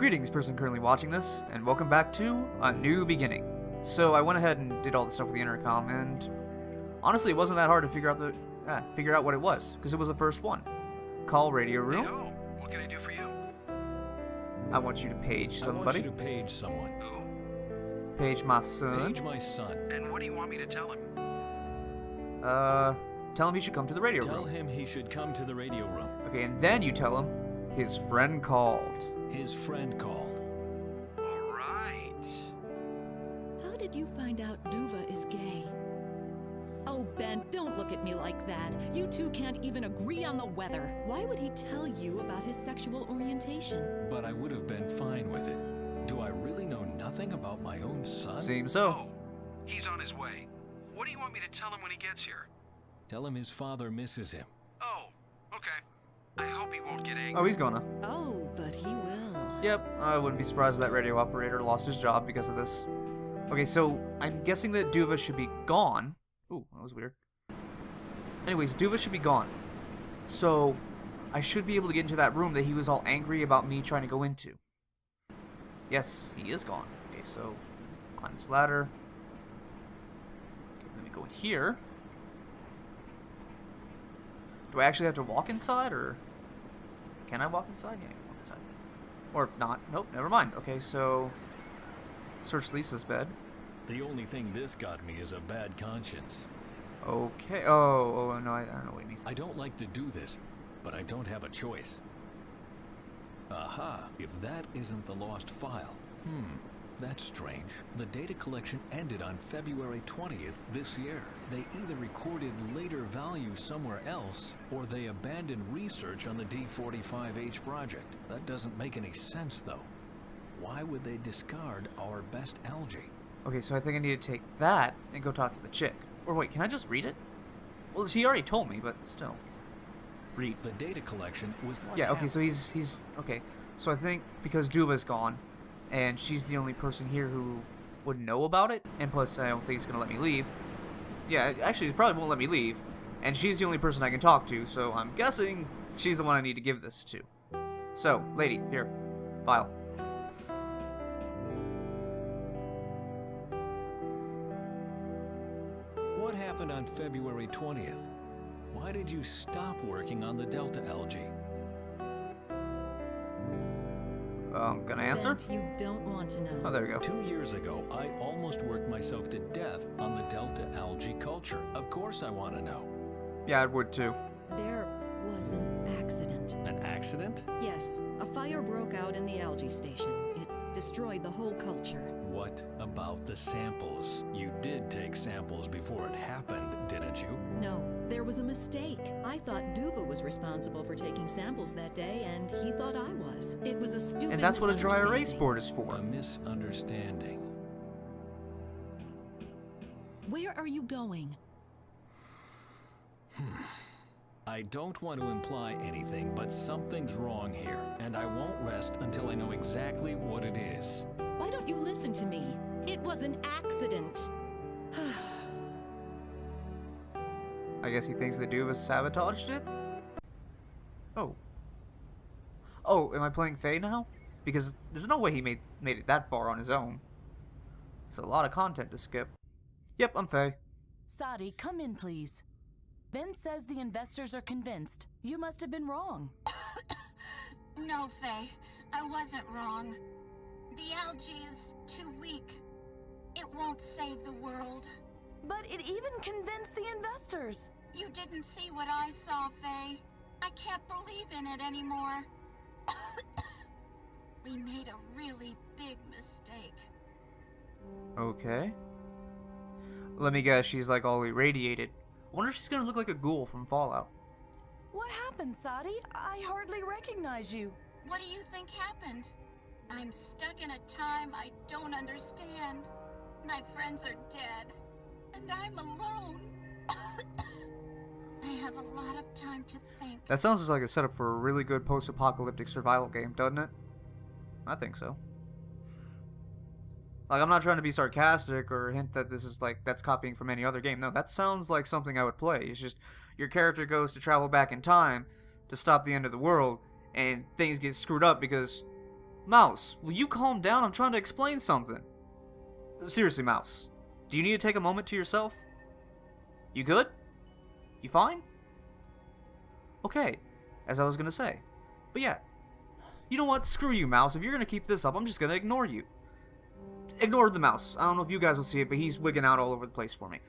Greetings, person currently watching this, and welcome back to A New Beginning. So I went ahead and did all the stuff with the intercom, and honestly, it wasn't that hard to figure out what it was, because it was the first one. Call radio room. Hey, oh, what can I do for you? I want you to page somebody. I want you to page someone. Who? Page my son. Page my son. And what do you want me to tell him? Tell him he should come to the radio room. Tell him he should come to the radio room. Okay, and then you tell him his friend called. His friend called. All right. How did you find out Duva is gay? Oh, Ben, don't look at me like that. You two can't even agree on the weather. Why would he tell you about his sexual orientation? But I would have been fine with it. Do I really know nothing about my own son? Seems so. Oh, he's on his way. What do you want me to tell him when he gets here? Tell him his father misses him. Oh, okay. I hope he won't get angry. Oh, he's gonna. Oh, but he will. Yep, I wouldn't be surprised if that radio operator lost his job because of this. Okay, so I'm guessing that Duva should be gone. Ooh, that was weird. Anyways, Duva should be gone. So, I should be able to get into that room that he was all angry about me trying to go into. Yes, he is gone. Okay, so, climb this ladder. Okay, let me go in here. Do I actually have to walk inside, or can I walk inside? Yeah, I can walk inside. Or not. Nope, never mind. Okay, so search Lisa's bed. The only thing this got me is a bad conscience. Okay. Oh, no, I don't know what he means. I don't like to do this, but I don't have a choice. Aha, if that isn't the lost file. That's strange. The data collection ended on February 20th this year. They either recorded later values somewhere else, or they abandoned research on the D45H project. That doesn't make any sense, though. Why would they discard our best algae? Okay, so I think I need to take that and go talk to the chick. Or wait, can I just read it? Well, she already told me, but still. Read. The data collection was... Yeah, okay, so he's... Okay, so I think because Duva's gone, and she's the only person here who would know about it, and plus I don't think he's going to let me leave. Yeah, actually, he probably won't let me leave, and she's the only person I can talk to, so I'm guessing she's the one I need to give this to. So, lady, here, file. What happened on February 20th? Why did you stop working on the Delta algae? Gonna answer? Bet you don't want to know. Oh, there we go. 2 years ago, I almost worked myself to death on the Delta algae culture. Of course I want to know. Yeah, I would too. There was an accident. An accident? Yes, a fire broke out in the algae station. It destroyed the whole culture. What about the samples? You did take samples before it happened, didn't you? No, there was a mistake. I thought Duva was responsible for taking samples that day, and he thought I was. It was a stupid And that's what a dry erase misunderstanding. board is for. A misunderstanding. Where are you going? I don't want to imply anything, but something's wrong here, and I won't rest until I know exactly what it is. Why don't you listen to me? It was an accident. I guess he thinks that Duva sabotaged it? Oh. Oh, am I playing Faye now? Because there's no way he made it that far on his own. It's a lot of content to skip. Yep, I'm Faye. Sadi, come in, please. Ben says the investors are convinced. You must have been wrong. No, Faye, I wasn't wrong. The algae is too weak. It won't save the world. But it even convinced the investors. You didn't see what I saw, Faye. I can't believe in it anymore. We made a really big mistake. Okay. Let me guess, she's like all irradiated. I wonder if she's gonna look like a ghoul from Fallout. What happened, Sadi? I hardly recognize you. What do you think happened? I'm stuck in a time I don't understand. My friends are dead, and I'm alone. I have a lot of time to think. That sounds just like a setup for a really good post-apocalyptic survival game, doesn't it? I think so. Like, I'm not trying to be sarcastic or hint that this is like, that's copying from any other game. No, that sounds like something I would play. It's just, your character goes to travel back in time to stop the end of the world, and things get screwed up because Mouse, will you calm down? I'm trying to explain something. Seriously, Mouse. Do you need to take a moment to yourself? You good? You fine? Okay, as I was gonna say. But yeah, you know what? Screw you, Mouse. If you're gonna keep this up, I'm just gonna ignore you. Ignore the mouse. I don't know if you guys will see it, but he's wigging out all over the place for me.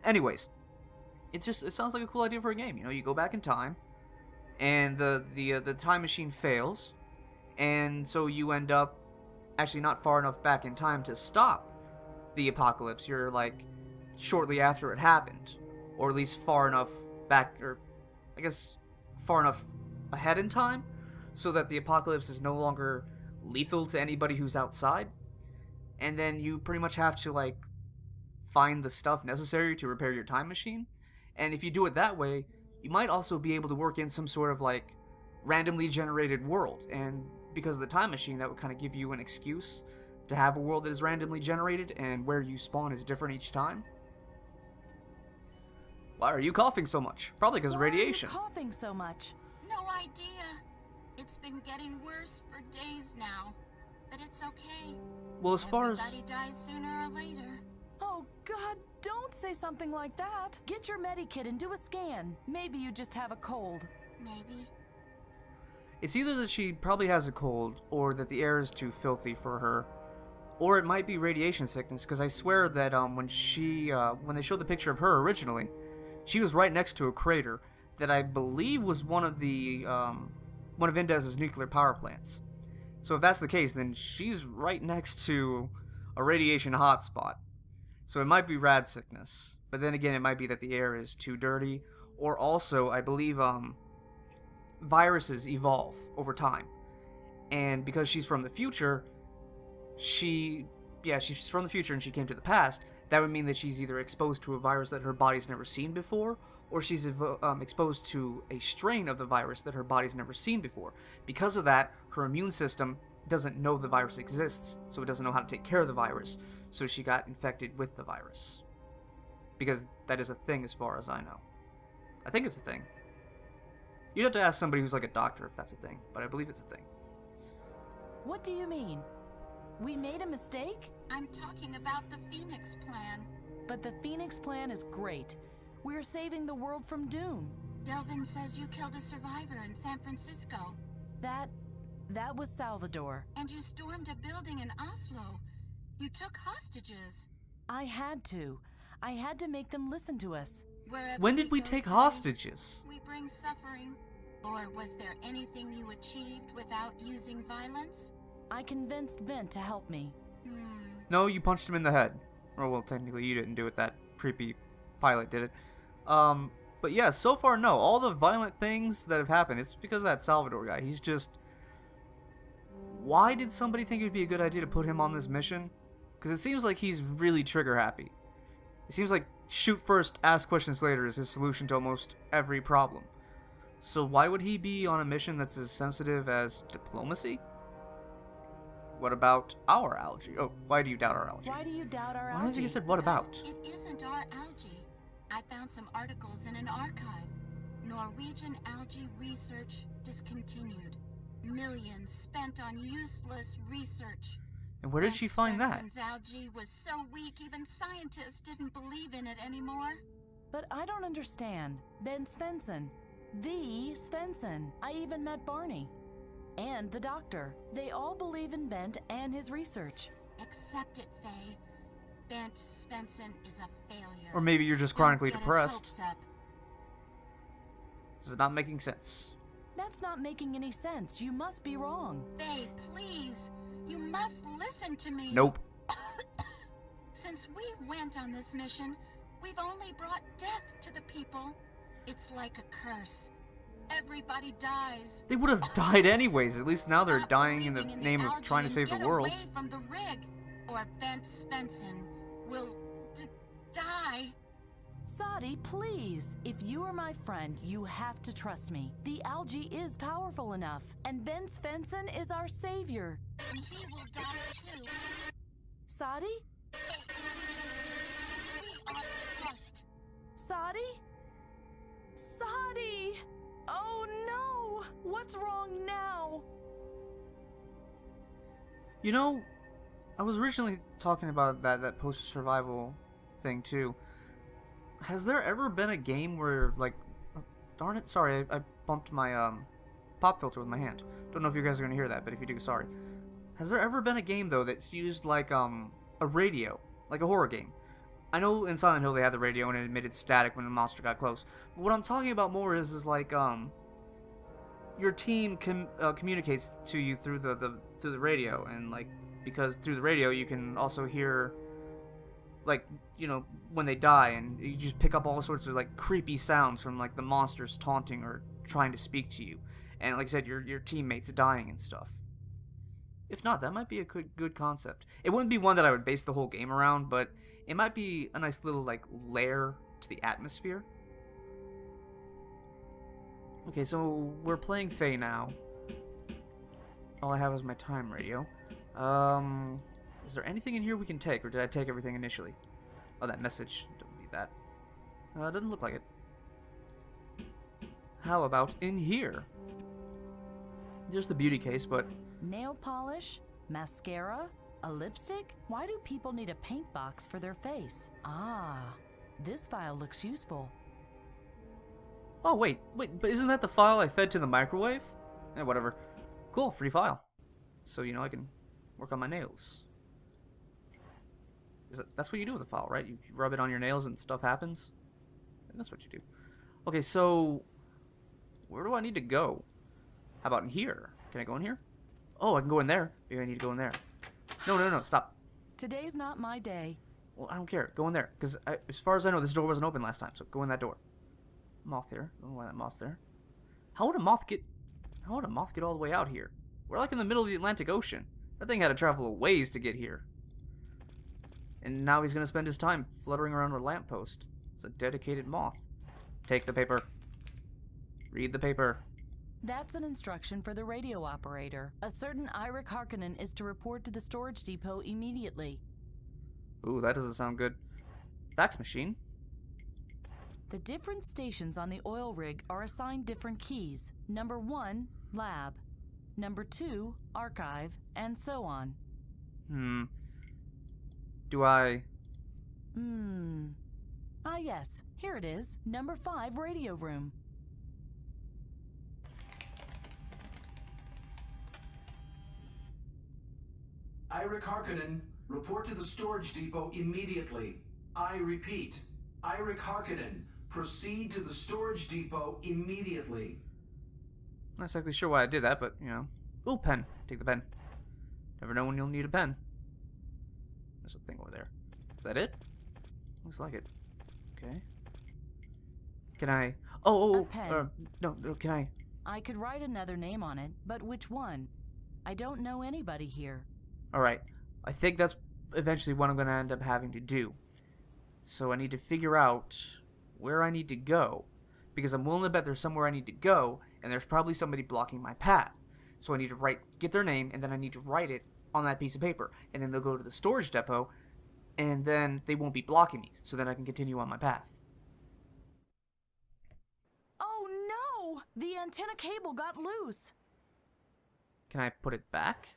Anyways, it sounds like a cool idea for a game. You know, you go back in time, and the time machine fails, and so you end up actually not far enough back in time to stop the apocalypse. You're like shortly after it happened, or at least far enough back, or I guess far enough ahead in time, so that the apocalypse is no longer lethal to anybody who's outside. And then you pretty much have to like find the stuff necessary to repair your time machine. And if you do it that way, you might also be able to work in some sort of like randomly generated world. And because of the time machine, that would kind of give you an excuse to have a world that is randomly generated and where you spawn is different each time. Why are you coughing so much? Probably because of radiation. Why are you coughing so much? No idea. It's been getting worse for days now. But it's okay. Well, as far Everybody dies sooner or later. Oh, God, don't say something like that. Get your medikit and do a scan. Maybe you just have a cold. Maybe. It's either that she probably has a cold, or that the air is too filthy for her, or it might be radiation sickness, because I swear that when they showed the picture of her originally, she was right next to a crater that I believe was one of Indez's nuclear power plants. So if that's the case, then she's right next to a radiation hotspot. So it might be rad sickness, but then again, it might be that the air is too dirty, or also, I believe, viruses evolve over time. And because she's from the future, she's from the future and she came to the past, that would mean that she's either exposed to a virus that her body's never seen before, or she's exposed to a strain of the virus that her body's never seen before. Because of that, her immune system doesn't know the virus exists, so it doesn't know how to take care of the virus, so she got infected with the virus. Because that is a thing as far as I know. I think it's a thing. You'd have to ask somebody who's like a doctor if that's a thing, but I believe it's a thing. What do you mean? We made a mistake? I'm talking about the Phoenix Plan. But the Phoenix Plan is great. We're saving the world from doom. Delvin says you killed a survivor in San Francisco. That was Salvador. And you stormed a building in Oslo. You took hostages. I had to. I had to make them listen to us. Wherever When did we go take to, hostages? We bring suffering. Or was there anything you achieved without using violence? I convinced Ben to help me. No, you punched him in the head. Or, well, technically you didn't do it. That creepy pilot did it. But yeah, so far, no. All the violent things that have happened, it's because of that Salvador guy. He's just... Why did somebody think it would be a good idea to put him on this mission? Because it seems like he's really trigger happy. It seems like shoot first, ask questions later is his solution to almost every problem. So why would he be on a mission that's as sensitive as diplomacy? What about our algae? Oh, why do you doubt our algae? Why do you doubt our Why algae? don't you said what about? It isn't our algae. I found some articles in an archive. Norwegian algae research discontinued. Millions spent on useless research. And where did she find that? Svenson's algae was so weak even scientists didn't believe in it anymore. But I don't understand. Ben Svensson. The Svensson. I even met Barney. And the doctor. They all believe in Bent and his research. Accept it, Faye. Bent Svensson is a failure. Or maybe you're just Don't chronically get his depressed. hopes up. This is not making sense. That's not making any sense. You must be wrong. Faye, please. You must listen to me. Nope. Since we went on this mission, we've only brought death to the people. It's like a curse. Everybody dies. They would have died anyways. At least now they're Stop dying in the believing name algae of trying to and save the get world. away from the rig, or Bent Svensson will die. Sadi, please. If you are my friend, you have to trust me. The algae is powerful enough, and Ben Svensson is our savior. And he will die too. Sadi? We are trust. Sadi? Sadi! Oh no! What's wrong now? You know, I was originally talking about that post-survival thing too. Has there ever been a game where, like, oh, darn it, sorry, I bumped my pop filter with my hand. Don't know if you guys are gonna hear that, but if you do, sorry. Has there ever been a game though that's used like a radio, like a horror game? I know in Silent Hill they had the radio and it emitted static when a monster got close. But what I'm talking about more is like your team communicates to you through the radio, and like because through the radio you can also hear, like, you know, when they die, and you just pick up all sorts of like creepy sounds from like the monsters taunting or trying to speak to you, and like I said, your teammates dying and stuff. If not, that might be a good concept. It wouldn't be one that I would base the whole game around, but it might be a nice little like layer to the atmosphere. Okay, so we're playing Faye now. All I have is my time radio. Is there anything in here we can take, or did I take everything initially? Oh, that message. Don't need that. Doesn't look like it. How about in here? There's the beauty case, but... Nail polish? Mascara? A lipstick? Why do people need a paint box for their face? Ah, this file looks useful. Oh, wait, but isn't that the file I fed to the microwave? Yeah, whatever. Cool, free file. So, you know, I can work on my nails. That's what you do with a file, right? You rub it on your nails and stuff happens? And that's what you do. Okay, so... where do I need to go? How about in here? Can I go in here? Oh, I can go in there. Maybe I need to go in there. No, stop. Today's not my day. Well, I don't care. Go in there. Because as far as I know, this door wasn't open last time, so go in that door. Moth here. I don't know why that moth's there. How would a moth get all the way out here? We're like in the middle of the Atlantic Ocean. That thing had to travel a ways to get here. And now he's going to spend his time fluttering around a lamppost. It's a dedicated moth. Take the paper. Read the paper. That's an instruction for the radio operator. A certain Ira Harkonnen is to report to the storage depot immediately. Ooh, that doesn't sound good. Fax machine. The different stations on the oil rig are assigned different keys. Number 1, lab. Number 2, archive, and so on. Do I... Ah, yes. Here it is. Number 5, radio room. Ira Harkonnen, report to the storage depot immediately. I repeat, Ira Harkonnen, proceed to the storage depot immediately. Not exactly sure why I did that, but, you know. Ooh, pen. Take the pen. Never know when you'll need a pen. There's a thing over there. Is that it? Looks like it. Okay. Can I... A pen. No, can I... I could write another name on it, but which one? I don't know anybody here. Alright. I think that's eventually what I'm going to end up having to do. So I need to figure out where I need to go. Because I'm willing to bet there's somewhere I need to go, and there's probably somebody blocking my path. So I need to get their name, and then I need to write it on that piece of paper. And then they'll go to the storage depot, and then they won't be blocking me. So then I can continue on my path. Oh no! The antenna cable got loose! Can I put it back?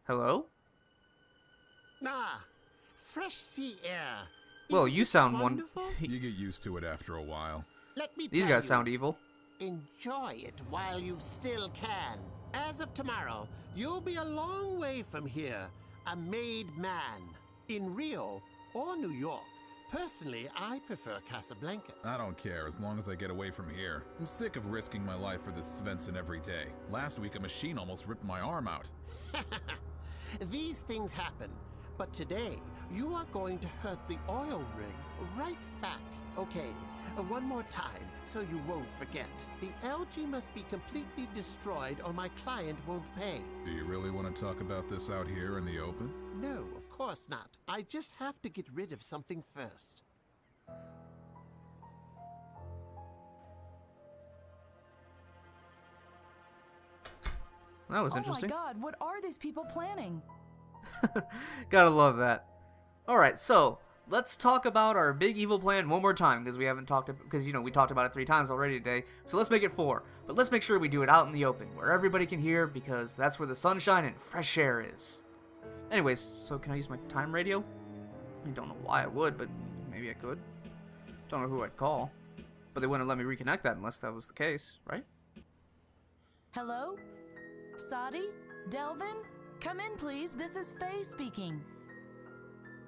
Hello? Ah, fresh sea air. Well, Isn't you it sound wonderful? You get used to it after a while. Let me These tell guys you, sound evil. enjoy it while you still can. As of tomorrow, you'll be a long way from here, a made man. In Rio or New York. Personally, I prefer Casablanca. I don't care as long as I get away from here. I'm sick of risking my life for this Svensson every day. Last week a machine almost ripped my arm out. These things happen, but today you are going to hurt the oil rig right back. Okay, one more time so you won't forget. The algae must be completely destroyed or my client won't pay. Do you really want to talk about this out here in the open? No, of course not. I just have to get rid of something first. That was interesting. Oh my god, what are these people planning? Gotta love that. Alright, so, let's talk about our big evil plan one more time, because we haven't talked, because, you know, we talked about it 3 times already today, so let's make it 4. But let's make sure we do it out in the open, where everybody can hear, because that's where the sunshine and fresh air is. Anyways, so can I use my time radio? I don't know why I would, but maybe I could. Don't know who I'd call. But they wouldn't let me reconnect that unless that was the case, right? Hello? Sadi? Delvin? Come in, please. This is Faye speaking.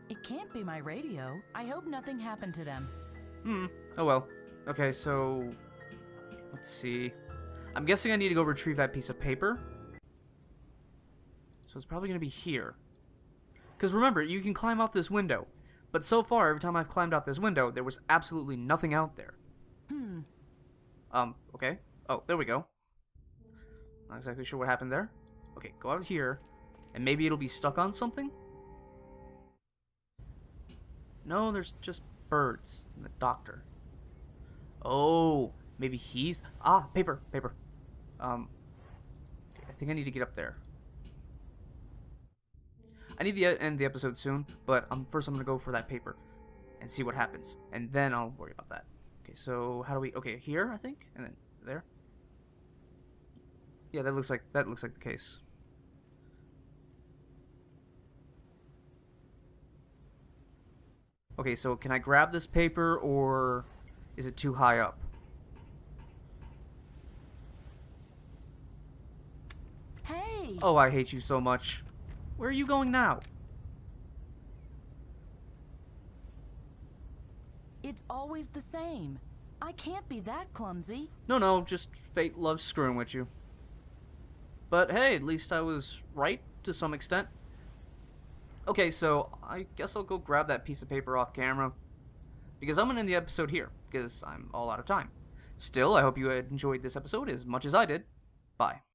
It can't be my radio. I hope nothing happened to them. Oh well. Okay, so... let's see. I'm guessing I need to go retrieve that piece of paper. So it's probably going to be here. Because remember, you can climb out this window. But so far, every time I've climbed out this window, there was absolutely nothing out there. Okay. Oh, there we go. Not exactly sure what happened there. Okay, go out here. And maybe it'll be stuck on something? No, there's just birds and the doctor. Oh, maybe he's... Ah, paper. Okay, I think I need to get up there. I need to end the episode soon, but first I'm going to go for that paper and see what happens. And then I'll worry about that. Okay, so how do we... Okay, here, I think? And then there. Yeah, that looks like the case. Okay, so can I grab this paper, or is it too high up? Hey! Oh, I hate you so much. Where are you going now? It's always the same. I can't be that clumsy. No, just fate loves screwing with you. But hey, at least I was right to some extent. Okay, so I guess I'll go grab that piece of paper off camera, because I'm going to end the episode here, because I'm all out of time. Still, I hope you enjoyed this episode as much as I did. Bye.